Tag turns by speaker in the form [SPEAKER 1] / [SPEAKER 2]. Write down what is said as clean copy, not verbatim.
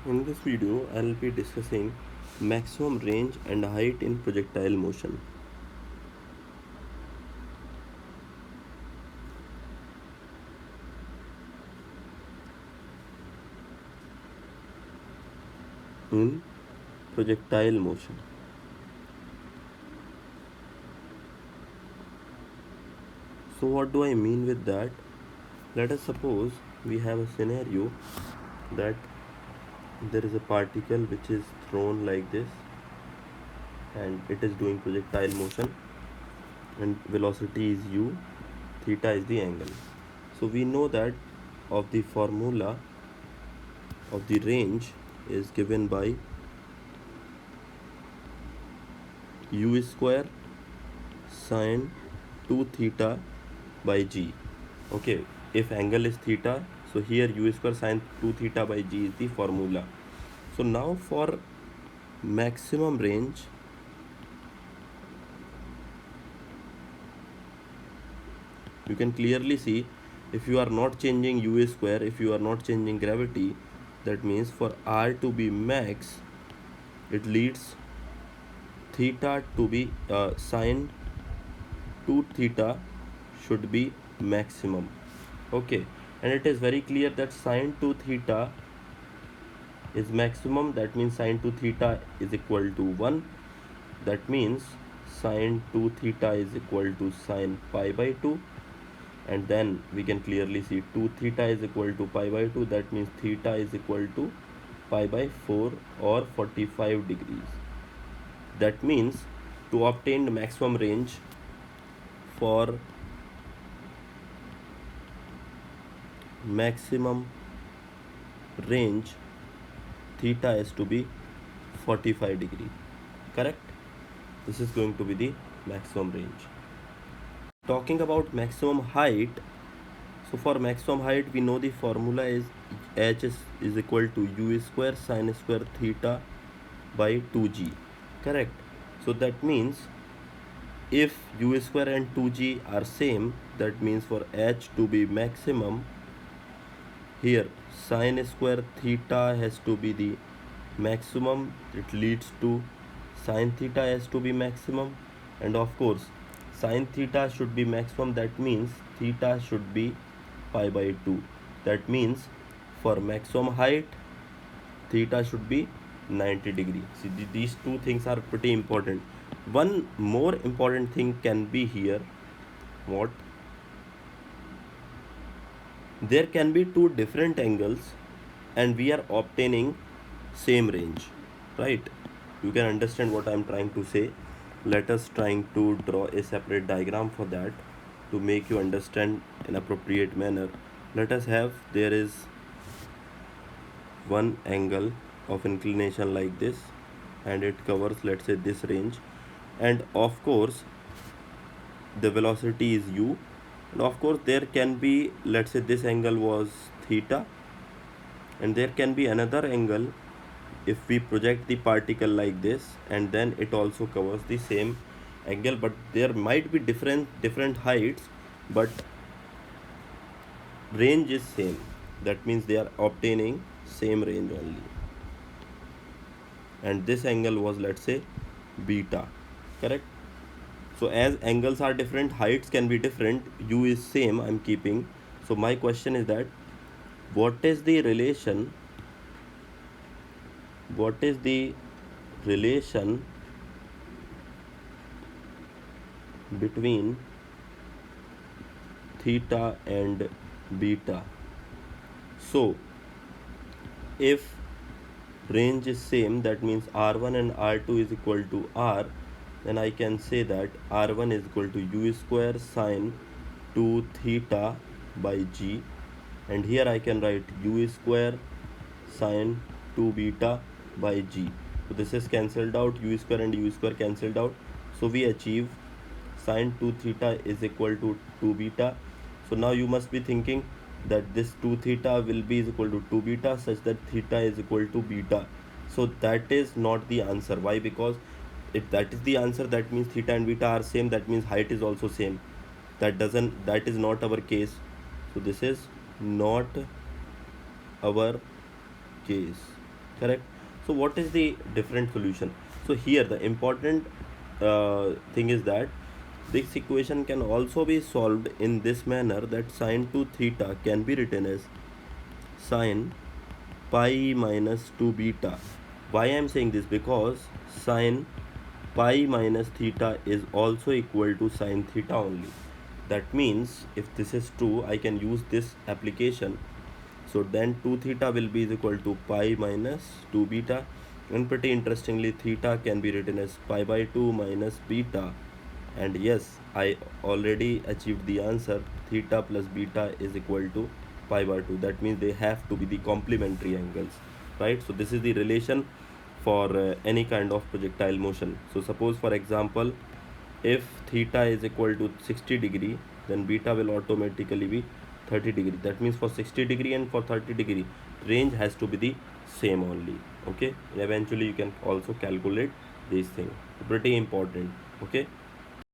[SPEAKER 1] In this video, I'll be discussing maximum range and height in projectile motion. In projectile motion. So what do I mean with that? Let us suppose we have a scenario that there is a particle which is thrown like this and it is doing projectile motion and velocity is u, theta is the angle. So we know that of the formula of the range is given by u square sine 2 theta by g. Okay, if angle is theta, so here u square sine 2 theta by g is the formula. So now for maximum range, you can clearly see if you are not changing u square, if you are not changing gravity, that means for r to be max, it leads theta to be sine 2 theta should be maximum. Okay, and it is very clear that sine 2 theta is maximum. That means sine 2 theta is equal to 1. That means sine 2 theta is equal to sine pi by 2, and then we can clearly see 2 theta is equal to pi by 2. That means theta is equal to pi by 4 or 45 degrees. That means to obtain the maximum range for maximum range, theta is to be 45 degree. Correct? This is going to be the maximum range. Talking about maximum height, so for maximum height we know the formula is is equal to u square sine square theta by 2g. Correct? So that means if u square and 2g are same, that means for h to be maximum, here sine square theta has to be the maximum. It leads to sine theta has to be maximum, and of course sine theta should be maximum. That means theta should be pi by 2. That means for maximum height, theta should be 90 degree. See, these two things are pretty important. One more important thing can be here. What? There can be two different angles and we are obtaining same range, right? You can understand what I am trying to say. Let us trying to draw a separate diagram for that to make you understand in appropriate manner. Let us have, there is one angle of inclination like this and it covers, let's say, this range, and of course the velocity is u, and of course there can be, let's say, this angle was theta, and there can be another angle if we project the particle like this, and then it also covers the same angle, but there might be different heights, but range is same. That means they are obtaining same range only, and this angle was, let's say, beta. Correct? So as angles are different, heights can be different, u is same, I'm keeping. So my question is that what is the relation, what is the relation between theta and beta? So if range is same, that means r1 and r2 is equal to r, then I can say that r1 is equal to u square sine 2 theta by g, and here I can write u square sine 2 beta by g. So this is cancelled out, u square and u square cancelled out, so we achieve sine 2 theta is equal to 2 beta. So now you must be thinking that this 2 theta will be is equal to 2 beta such that theta is equal to beta. So that is not the answer. Why? Because if that is the answer, that means theta and beta are same, that means height is also same. That is not our case. So this is not our case. correct? So what is the different solution? So here the important thing is that this equation can also be solved in this manner, that sine 2 theta can be written as sine pi minus 2 beta. Why I am saying this? Because sine pi minus theta is also equal to sine theta only. That means if this is true, I can use this application. So then 2 theta will be is equal to pi minus 2 beta, and pretty interestingly theta can be written as pi by 2 minus beta. And yes, I already achieved the answer. Theta plus beta is equal to pi by 2. That means they have to be the complementary angles, right? So this is the relation for any kind of projectile motion. So suppose for example, if theta is equal to 60 degree, then beta will automatically be 30 degree. That means for 60 degree and for 30 degree, range has to be the same only. Okay, and eventually you can also calculate these things. Pretty important. Okay.